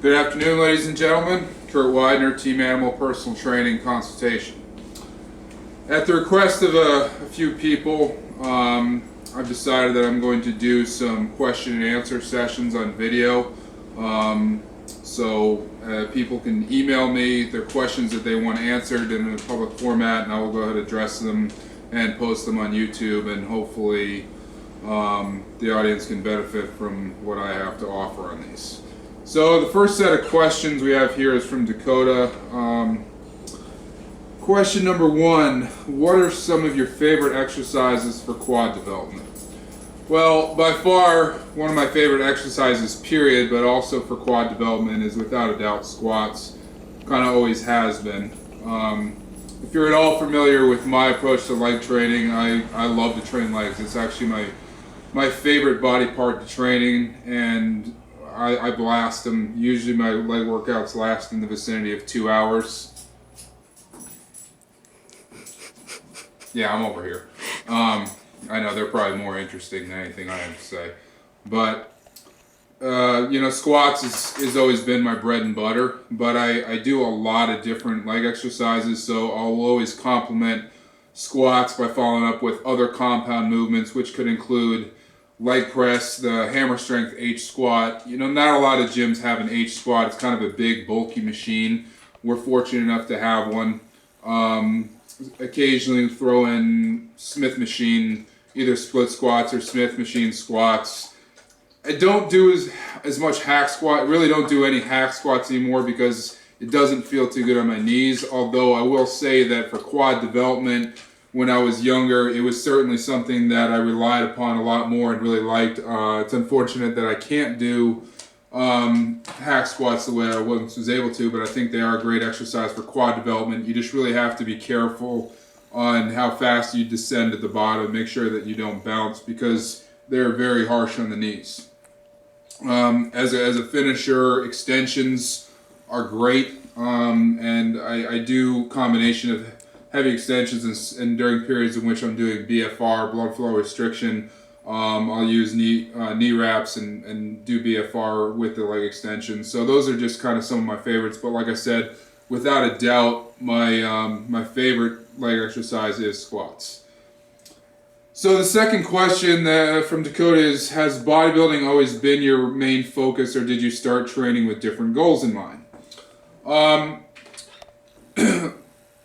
Good afternoon, ladies and gentlemen. Kurt Weidner, Team Animal Personal Training Consultation. At the request of a few people, I've decided that I'm going to do some question and answer sessions on video. So people can email me their questions that they want answered in a public format, and I will go ahead and address them and post them on YouTube, and hopefully the audience can benefit from what I have to offer on these. So the first set of questions we have here is from Dakota. Question number one, what are some of your favorite exercises for quad development? Well, by far, one of my favorite exercises, period, but also for quad development is without a doubt squats. Kind of always has been. If you're at all familiar with my approach to leg training, I love to train legs. It's actually my favorite body part to training, and I blast them. Usually my leg workouts last in the vicinity of 2 hours. Yeah, I'm over here. I know they're probably more interesting than anything I have to say. But, squats has always been my bread and butter, but I do a lot of different leg exercises, so I'll always complement squats by following up with other compound movements, which could include leg press, the hammer strength H squat. Not a lot of gyms have an H squat. It's kind of a big, bulky machine. We're fortunate enough to have one. Occasionally throw in Smith machine, either split squats or Smith machine squats. I don't do as much hack squat. Really don't do any hack squats anymore because it doesn't feel too good on my knees. Although I will say that for quad development, when I was younger, it was certainly something that I relied upon a lot more and really liked. It's unfortunate that I can't do hack squats the way I once was able to, but I think they are a great exercise for quad development. You just really have to be careful on how fast you descend at the bottom. Make sure that you don't bounce because they're very harsh on the knees. As a finisher, extensions are great, and I do combination of heavy extensions and during periods in which I'm doing BFR, blood flow restriction. I'll use knee wraps and do BFR with the leg extensions. So those are just kind of some of my favorites. But like I said, without a doubt, my favorite leg exercise is squats. So the second question from Dakota is, has bodybuilding always been your main focus, or did you start training with different goals in mind?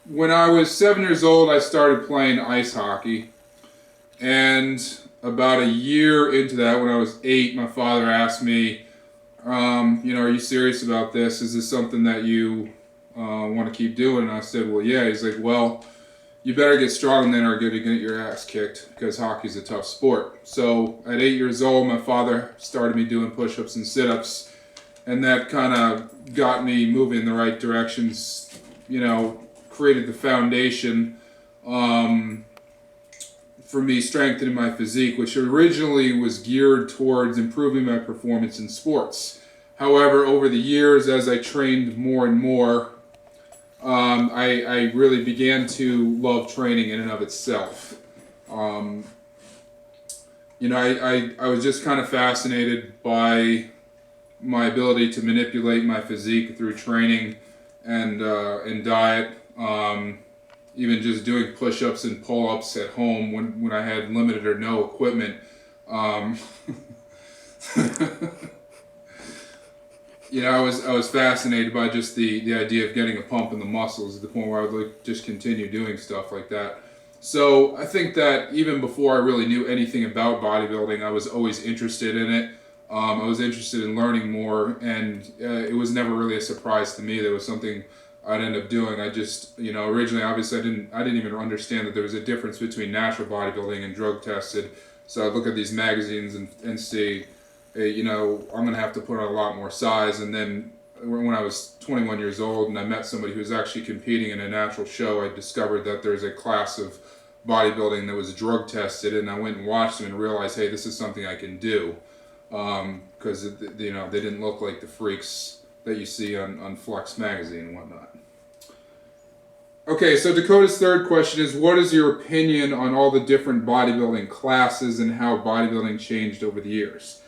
When I was 7 years old, I started playing ice hockey, and about a year into that, when I was 8, my father asked me, are you serious about this? Is this something that you want to keep doing? And I said, well, yeah. He's like, well, you better get strong then or you're going to get your ass kicked because hockey's a tough sport. So at 8 years old, my father started me doing push-ups and sit-ups, and that kind of got me moving in the right directions, created the foundation for me strengthening my physique, which originally was geared towards improving my performance in sports. However, over the years, as I trained more and more, I really began to love training in and of itself. I was just kind of fascinated by my ability to manipulate my physique through training and diet. Even just doing push-ups and pull-ups at home when I had limited or no equipment. I was fascinated by just the idea of getting a pump in the muscles to the point where I would just continue doing stuff like that. So I think that even before I really knew anything about bodybuilding, I was always interested in it. I was interested in learning more, and it was never really a surprise to me that it was something I'd end up doing. I just, originally, obviously, I didn't even understand that there was a difference between natural bodybuilding and drug tested. So I'd look at these magazines and see, hey, I'm going to have to put on a lot more size. And then when I was 21 years old and I met somebody who was actually competing in a natural show, I discovered that there's a class of bodybuilding that was drug tested, and I went and watched them and realized, hey, this is something I can do. Because, they didn't look like the freaks that you see on Flex magazine and whatnot. Okay, so Dakota's third question is, what is your opinion on all the different bodybuilding classes and how bodybuilding changed over the years?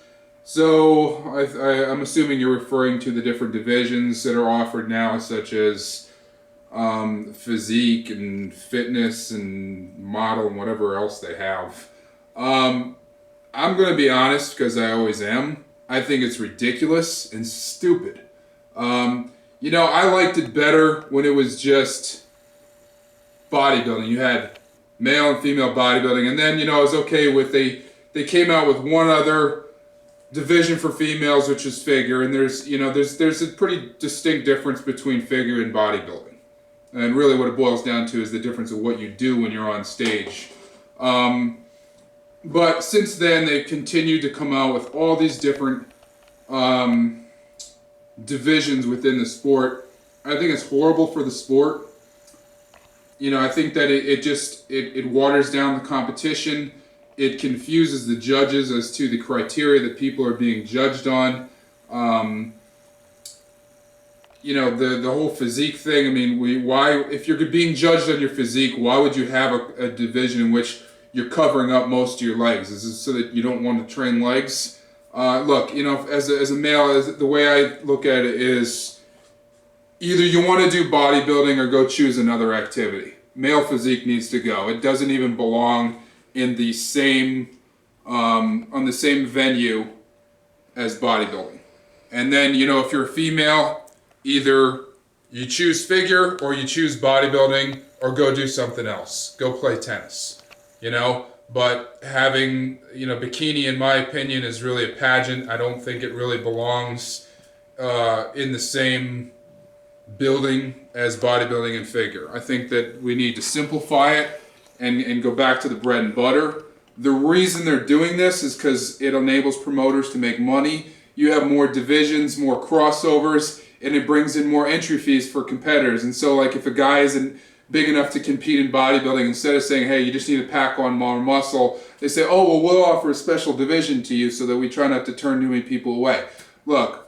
So I'm assuming you're referring to the different divisions that are offered now, such as physique and fitness and model and whatever else they have. I'm going to be honest, because I always am. I think it's ridiculous and stupid. I liked it better when it was just bodybuilding. You had male and female bodybuilding, and then it was okay with they came out with one other division for females, which is figure, and there's a pretty distinct difference between figure and bodybuilding. And really what it boils down to is the difference of what you do when you're on stage. But since then, they've continued to come out with all these different divisions within the sport. I think it's horrible for the sport. I think that it waters down the competition. It confuses the judges as to the criteria that people are being judged on. The whole physique thing. I mean, why, if you're being judged on your physique, why would you have a division in which you're covering up most of your legs? Is it so that you don't want to train legs? Look, as a male, the way I look at it is either you want to do bodybuilding or go choose another activity. Male physique needs to go. It doesn't even belong in the same on the same venue as bodybuilding. And then if you're a female, either you choose figure or you choose bodybuilding or go do something else. Go play tennis. But having bikini, in my opinion, is really a pageant. I don't think it really belongs in the same building as bodybuilding and figure. I think that we need to simplify it and go back to the bread and butter. The reason they're doing this is because it enables promoters to make money. You have more divisions, more crossovers, and it brings in more entry fees for competitors. And so, like, if a guy isn't big enough to compete in bodybuilding, instead of saying, hey, you just need to pack on more muscle, they say, oh, well, we'll offer a special division to you so that we try not to turn too many people away. Look,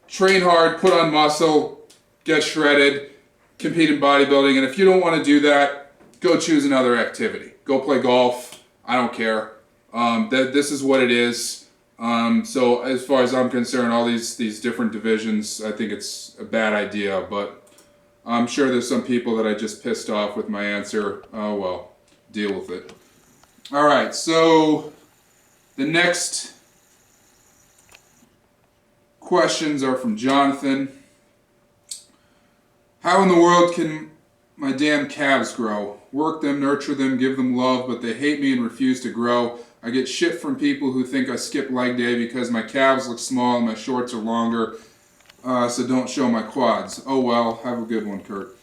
train hard, put on muscle, get shredded, compete in bodybuilding, and if you don't want to do that, go choose another activity. Go play golf. I don't care. This is what it is. So as far as I'm concerned, all these different divisions, I think it's a bad idea, but I'm sure there's some people that I just pissed off with my answer. Oh well, deal with it. All right, so the next questions are from Jonathan. How in the world can my damn calves grow? Work them, nurture them, give them love, but they hate me and refuse to grow. I get shit from people who think I skip leg day because my calves look small and my shorts are longer, so don't show my quads. Oh well, have a good one, Kurt.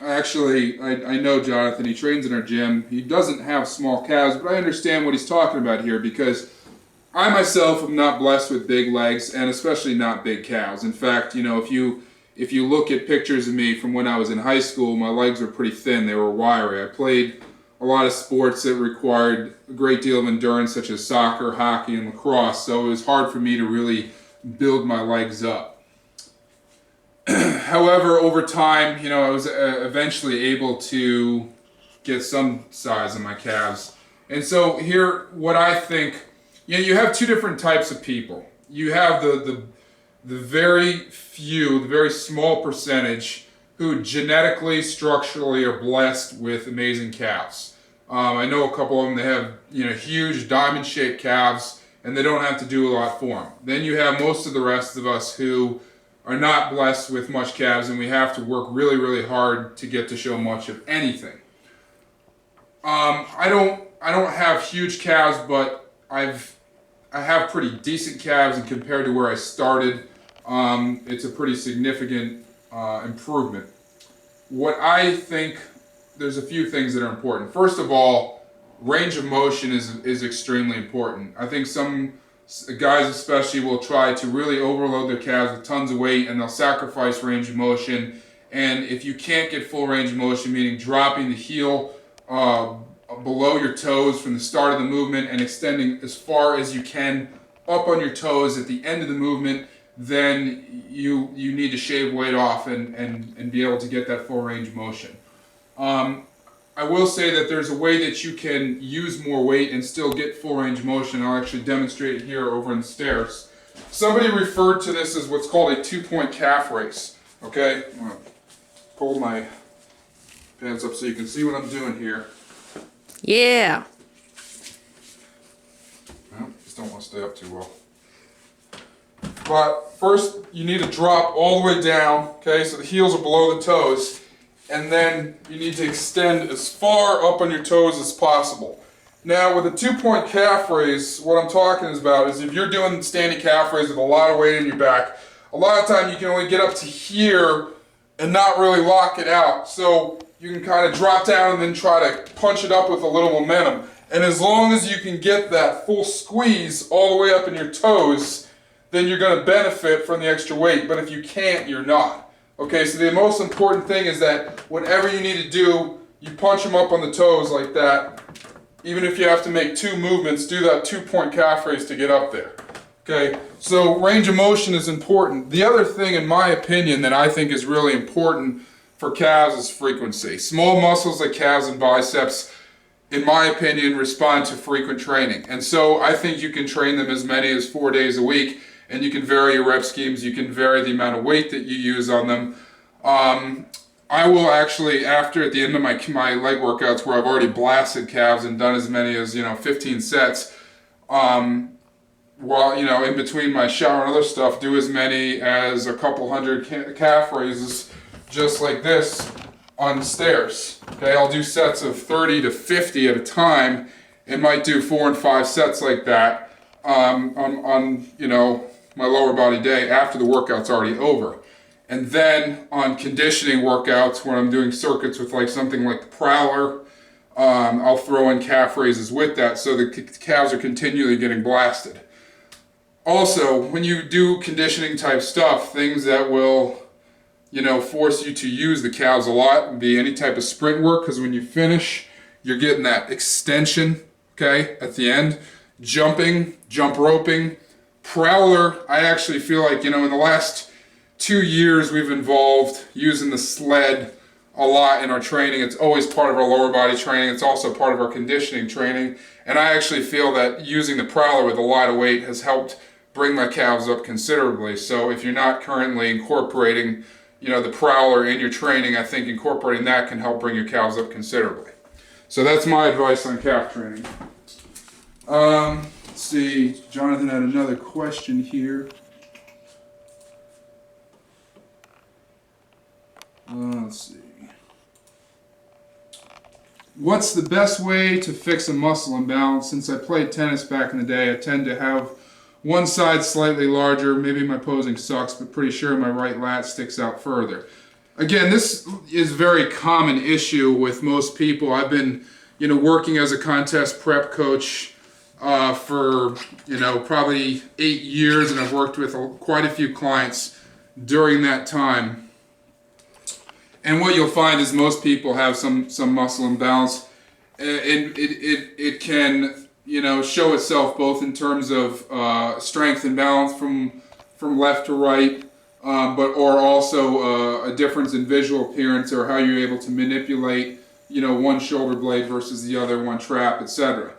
Actually, I know Jonathan. He trains in our gym. He doesn't have small calves, but I understand what he's talking about here because I myself am not blessed with big legs and especially not big calves. In fact, if you look at pictures of me from when I was in high school, my legs were pretty thin. They were wiry. I played a lot of sports that required a great deal of endurance, such as soccer, hockey, and lacrosse, so it was hard for me to really build my legs up. However, over time, I was eventually able to get some size in my calves. And so here, what I think, you have two different types of people. You have the very few, the very small percentage who genetically, structurally are blessed with amazing calves. I know a couple of them, they have huge diamond-shaped calves, and they don't have to do a lot for them. Then you have most of the rest of us who are not blessed with much calves, and we have to work really, really hard to get to show much of anything. I don't have huge calves, but I have pretty decent calves, and compared to where I started, it's a pretty significant improvement. What I think, there's a few things that are important. First of all, range of motion is extremely important. I think some guys especially will try to really overload their calves with tons of weight and they'll sacrifice range of motion. And if you can't get full range of motion, meaning dropping the heel below your toes from the start of the movement and extending as far as you can up on your toes at the end of the movement, then you need to shave weight off and be able to get that full range of motion. I I will say that there's a way that you can use more weight and still get full range of motion. I'll actually demonstrate it here over in the stairs. Somebody referred to this as what's called a 2-point calf raise. Okay, I'm gonna pull my pants up so you can see what I'm doing here. Yeah. Well, just don't want to stay up too well. But first, you need to drop all the way down, okay, so the heels are below the toes, and then you need to extend as far up on your toes as possible. Now, with a 2-point calf raise, what I'm talking about is if you're doing standing calf raise with a lot of weight in your back, a lot of time you can only get up to here and not really lock it out. So you can kind of drop down and then try to punch it up with a little momentum. And as long as you can get that full squeeze all the way up in your toes, then you're going to benefit from the extra weight. But if you can't, you're not. Okay, so the most important thing is that whatever you need to do, you punch them up on the toes like that. Even if you have to make 2 movements, do that 2-point calf raise to get up there. Okay, so range of motion is important. The other thing, in my opinion, that I think is really important for calves is frequency. Small muscles like calves and biceps, in my opinion, respond to frequent training. And so I think you can train them as many as 4 days a week, and you can vary your rep schemes, you can vary the amount of weight that you use on them. I will actually, at the end of my leg workouts where I've already blasted calves and done as many as 15 sets, while in between my shower and other stuff, do as many as a couple hundred calf raises just like this on stairs. Okay, I'll do sets of 30 to 50 at a time, and might do 4 and 5 sets like that on my lower body day after the workout's already over. And then on conditioning workouts, when I'm doing circuits with like something like the Prowler, I'll throw in calf raises with that, so the calves are continually getting blasted. Also, when you do conditioning type stuff, things that will, force you to use the calves a lot would be any type of sprint work, because when you finish, you're getting that extension, okay, at the end. Jumping, jump roping. Prowler, I actually feel like, in the last 2 years we've involved using the sled a lot in our training. It's always part of our lower body training. It's also part of our conditioning training. And I actually feel that using the Prowler with a lot of weight has helped bring my calves up considerably. So if you're not currently incorporating, the Prowler in your training, I think incorporating that can help bring your calves up considerably. So that's my advice on calf training. Let's see, Jonathan had another question here. Let's see. What's the best way to fix a muscle imbalance? Since I played tennis back in the day, I tend to have one side slightly larger. Maybe my posing sucks, but pretty sure my right lat sticks out further. Again, this is a very common issue with most people. I've been, working as a contest prep coach for, probably 8 years, and I've worked with quite a few clients during that time. And what you'll find is most people have some muscle imbalance. It can, show itself both in terms of strength and balance from left to right, or also a difference in visual appearance, or how you're able to manipulate, one shoulder blade versus the other, one trap, etc.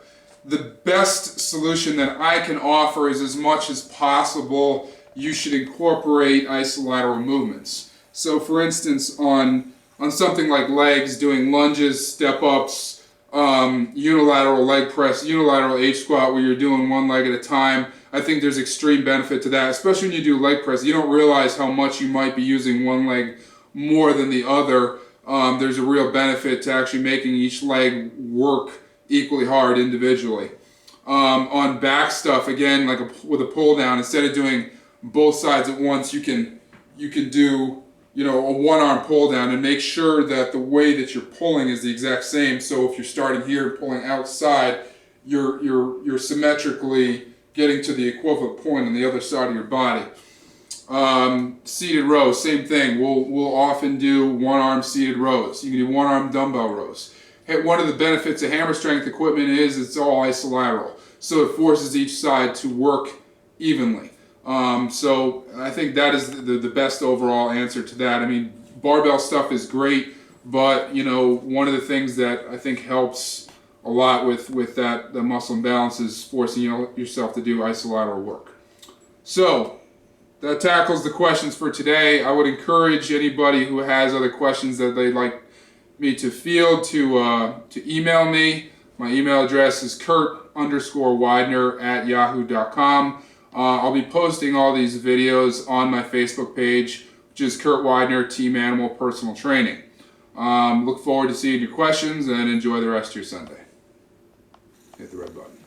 The best solution that I can offer is, as much as possible, you should incorporate isolateral movements. So for instance, on something like legs, doing lunges, step-ups, unilateral leg press, unilateral H squat where you're doing one leg at a time, I think there's extreme benefit to that. Especially when you do leg press, you don't realize how much you might be using one leg more than the other. There's a real benefit to actually making each leg work equally hard individually. On back stuff, again, like with a pull down, instead of doing both sides at once, you can do a one-arm pull down, and make sure that the way that you're pulling is the exact same. So if you're starting here pulling outside, you're symmetrically getting to the equivalent point on the other side of your body. Seated rows, same thing. We'll often do one-arm seated rows. You can do one-arm dumbbell rows. One of the benefits of hammer strength equipment is it's all isolateral, so it forces each side to work evenly. So I think that is the best overall answer to that. I mean, barbell stuff is great. But, one of the things that I think helps a lot with that the muscle imbalance is forcing yourself to do isolateral work. So that tackles the questions for today. I would encourage anybody who has other questions that they'd like me to field to email me. My email address is kurt_Weidner@yahoo.com. I'll be posting all these videos on my Facebook page, which is Kurt Weidner, Team Animal Personal Training. Look forward to seeing your questions and enjoy the rest of your Sunday. Hit the red button.